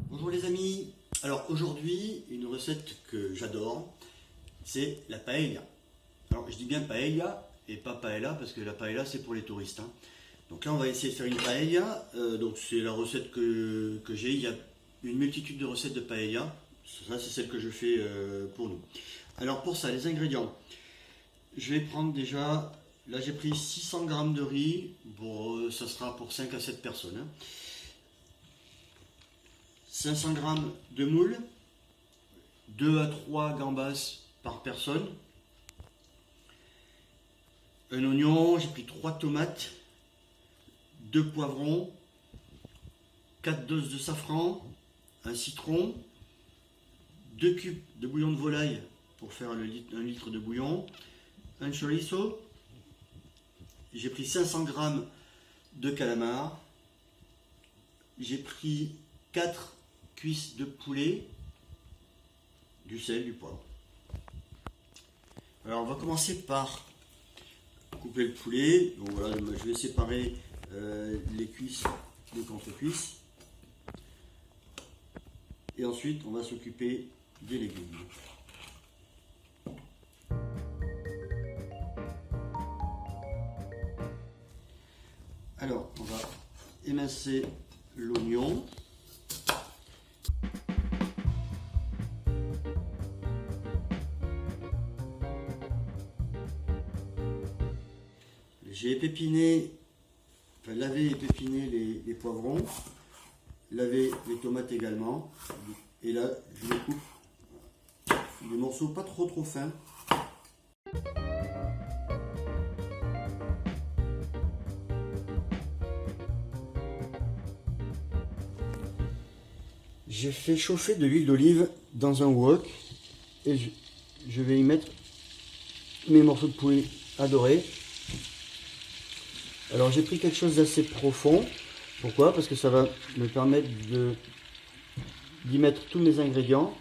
Bonjour les amis, alors aujourd'hui une recette que j'adore, c'est la paella. Alors je dis bien paella et pas paella parce que la paella c'est pour les touristes, hein. Donc là on va essayer de faire une paella, donc c'est la recette que j'ai, il y a une multitude de recettes de paella, ça c'est celle que je fais pour nous. Alors pour ça les ingrédients, je vais prendre déjà, là j'ai pris 600 g de riz, bon, ça sera pour 5 à 7 personnes, hein. 500 g de moules, 2 à 3 gambas par personne, un oignon, j'ai pris 3 tomates, 2 poivrons, 4 doses de safran, un citron, 2 cubes de bouillon de volaille pour faire 1 litre de bouillon, un chorizo, j'ai pris 500 g de calamar, j'ai pris 4 cuisses de poulet, du sel, du poivre. Alors on va commencer par couper le poulet. Donc voilà, je vais séparer les cuisses des contre-cuisses. Et ensuite on va s'occuper des légumes. Alors on va émincer l'oignon. J'ai épépiné, enfin lavé et pépiné les poivrons, lavé les tomates également, et là je les coupe des morceaux pas trop fins. J'ai fait chauffer de l'huile d'olive dans un wok et je vais y mettre mes morceaux de poulet à dorer. Alors j'ai pris quelque chose d'assez profond. Pourquoi? Parce que ça va me permettre d'y mettre tous mes ingrédients.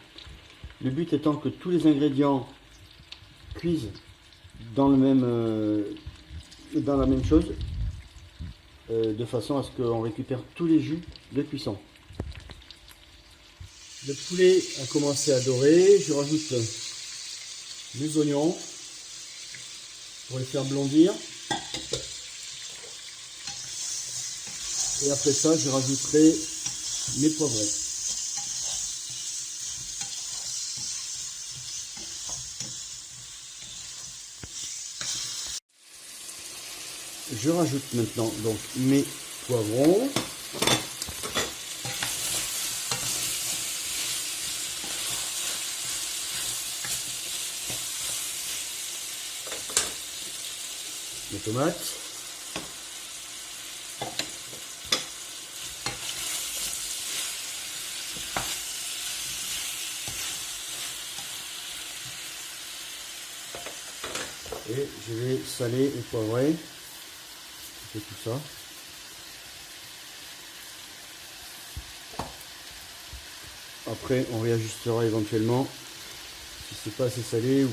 Le but étant que tous les ingrédients cuisent dans la même chose, de façon à ce qu'on récupère tous les jus de cuisson. Le poulet a commencé à dorer. Je rajoute les oignons pour les faire blondir. Et après ça, je rajouterai mes poivrets. Je rajoute maintenant donc mes poivrons. Les tomates. Et je vais saler et poivrer tout ça. Après on réajustera éventuellement si c'est pas assez salé ou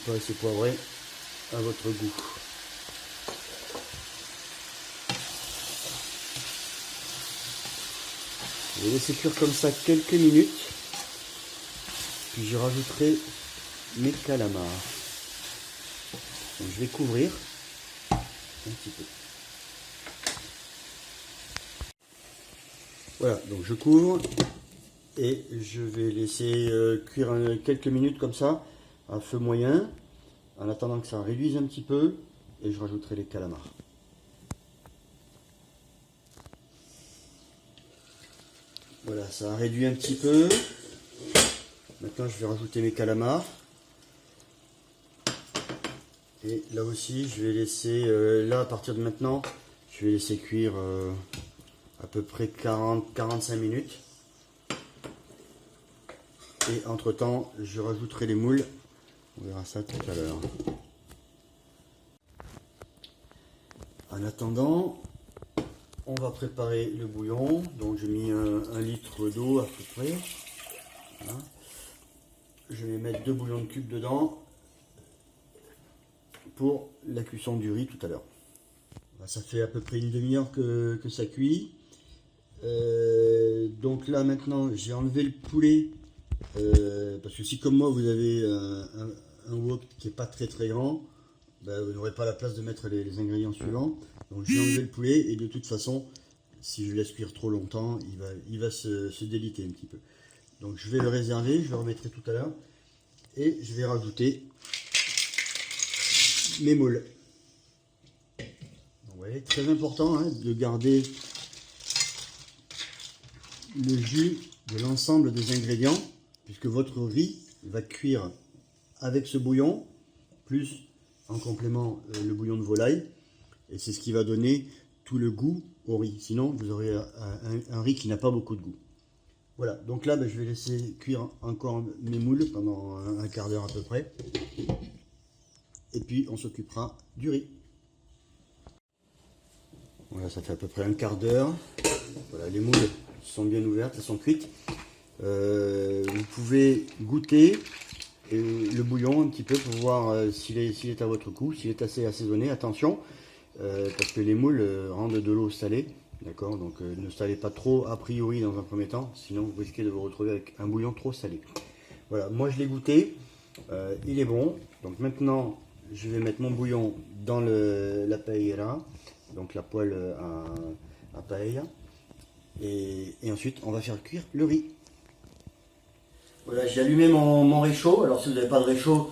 pas assez poivré à votre goût. Je vais laisser cuire comme ça quelques minutes, puis je rajouterai mes calamars. Donc je vais couvrir un petit peu. Voilà, donc je couvre et je vais laisser cuire quelques minutes comme ça à feu moyen en attendant que ça réduise un petit peu, et je rajouterai les calamars. Voilà, ça a réduit un petit peu. Maintenant je vais rajouter mes calamars. Et là aussi je vais laisser, là à partir de maintenant, je vais laisser cuire à peu près 40-45 minutes. Et entre temps je rajouterai les moules. On verra ça tout à l'heure. En attendant, on va préparer le bouillon. Donc j'ai mis 1 litre d'eau à peu près. Voilà. Je vais mettre 2 bouillons de cubes dedans. pour la cuisson du riz tout à l'heure. Ça fait à peu près une demi-heure que ça cuit. Donc là maintenant j'ai enlevé le poulet parce que si comme moi vous avez un wok qui n'est pas très grand, ben, vous n'aurez pas la place de mettre les ingrédients suivants. Donc j'ai enlevé le poulet et de toute façon si je laisse cuire trop longtemps il va se déliter un petit peu. Donc je vais le réserver, je le remettrai tout à l'heure et je vais rajouter mes moules. Vous voyez, très important hein, de garder le jus de l'ensemble des ingrédients puisque votre riz va cuire avec ce bouillon plus en complément le bouillon de volaille et c'est ce qui va donner tout le goût au riz, sinon vous aurez un riz qui n'a pas beaucoup de goût. Voilà, donc là je vais laisser cuire encore mes moules pendant un quart d'heure à peu près et puis on s'occupera du riz. Voilà, ça fait à peu près un quart d'heure. Voilà, les moules sont bien ouvertes, elles sont cuites. Vous pouvez goûter le bouillon un petit peu pour voir s'il est à votre goût, s'il est assez assaisonné. Attention, parce que les moules rendent de l'eau salée. D'accord, donc ne salez pas trop a priori dans un premier temps, sinon vous risquez de vous retrouver avec un bouillon trop salé. Voilà, moi je l'ai goûté, il est bon. Donc maintenant, je vais mettre mon bouillon dans la paella, donc la poêle à paella. Et ensuite, on va faire cuire le riz. Voilà, j'ai allumé mon réchaud. Alors si vous n'avez pas de réchaud,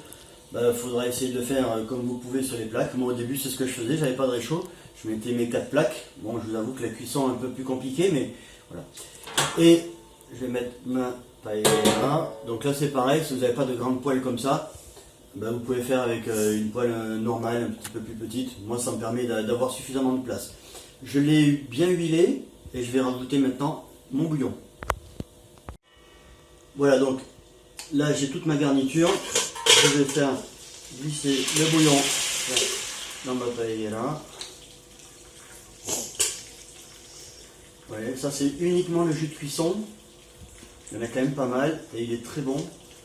il faudra essayer de le faire comme vous pouvez sur les plaques. Moi au début c'est ce que je faisais, j'avais pas de réchaud. Je mettais mes 4 plaques. Bon, je vous avoue que la cuisson est un peu plus compliquée, mais voilà. Et je vais mettre ma paella. Donc là c'est pareil, si vous n'avez pas de grande poêle comme ça, vous pouvez faire avec une poêle normale, un petit peu plus petite. Moi ça me permet d'avoir suffisamment de place. Je l'ai bien huilé et je vais rajouter maintenant mon bouillon. Voilà, donc là j'ai toute ma garniture. Je vais faire glisser le bouillon dans ma paella. Ouais, ça c'est uniquement le jus de cuisson. Il y en a quand même pas mal et il est très bon.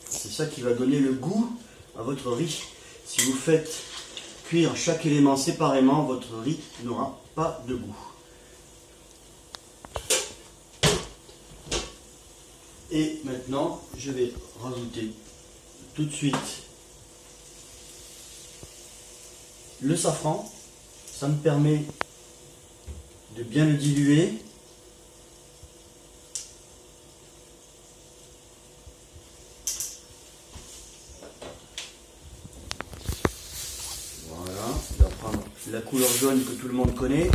C'est ça qui va donner le goût à votre riz. Si vous faites cuire chaque élément séparément, votre riz n'aura pas de goût. Et maintenant, je vais rajouter tout de suite le safran. Ça me permet de bien le diluer. Voilà, il va prendre la couleur jaune que tout le monde connaît.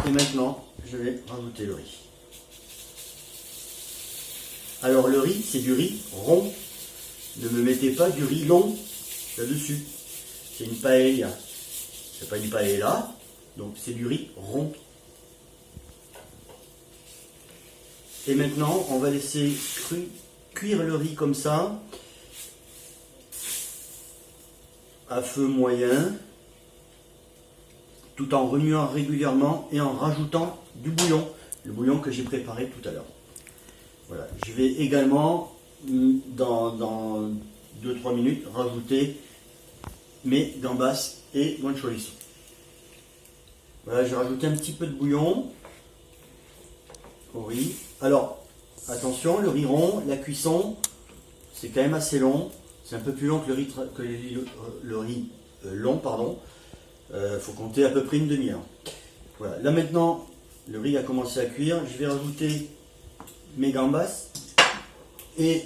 Et maintenant, je vais rajouter le riz. Alors le riz, c'est du riz rond. Ne me mettez pas du riz long là-dessus. C'est une paella. C'est pas une paella, donc c'est du riz rond. Et maintenant, on va laisser cuire le riz comme ça, à feu moyen, tout en remuant régulièrement et en rajoutant du bouillon, le bouillon que j'ai préparé tout à l'heure. Voilà, je vais également, dans 2-3 minutes, rajouter mes gambas et mon chorizo. Voilà, j'ai rajouté un petit peu de bouillon au riz. Alors, attention, le riz rond, la cuisson, c'est quand même assez long. C'est un peu plus long que le riz long, pardon. Faut compter à peu près une demi-heure. Voilà, là maintenant, le riz a commencé à cuire. Je vais rajouter mes gambas et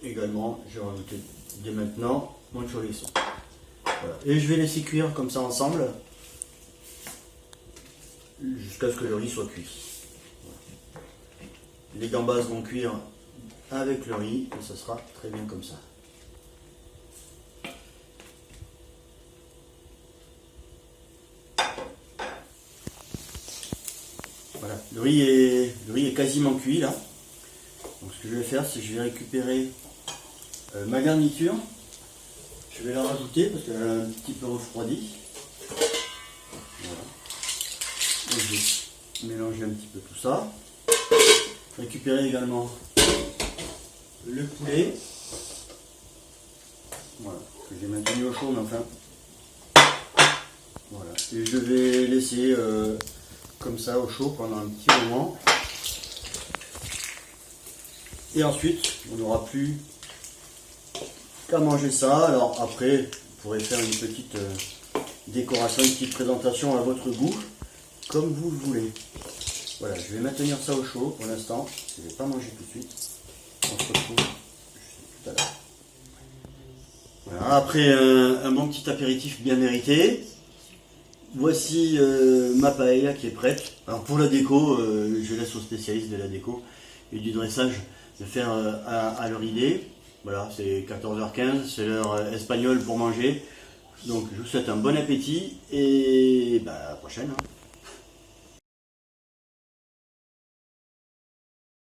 également, je vais rajouter dès maintenant mon chorizo. Voilà. Et je vais laisser cuire comme ça ensemble jusqu'à ce que le riz soit cuit. Voilà. Les gambas vont cuire avec le riz et ça sera très bien comme ça. Voilà, le riz est quasiment cuit là. Donc ce que je vais faire, c'est que je vais récupérer ma garniture. Je vais la rajouter parce qu'elle a un petit peu refroidi. Voilà. Donc, je vais mélanger un petit peu tout ça. Récupérer également le poulet. Voilà. que j'ai maintenu au chaud, mais enfin. Voilà. Et je vais laisser comme ça au chaud pendant un petit moment. Et ensuite, on n'aura plus qu'à manger ça. Alors après, vous pourrez faire une petite décoration, une petite présentation à votre goût, comme vous le voulez. Voilà, je vais maintenir ça au chaud pour l'instant. Je ne vais pas manger tout de suite. On se retrouve tout à l'heure. Voilà, après un bon petit apéritif bien mérité. Voici ma paella qui est prête. Alors pour la déco, je laisse aux spécialistes de la déco et du dressage de faire à leur idée. Voilà, c'est 14h15, c'est l'heure espagnole pour manger. Donc je vous souhaite un bon appétit et bah, à la prochaine. Hein.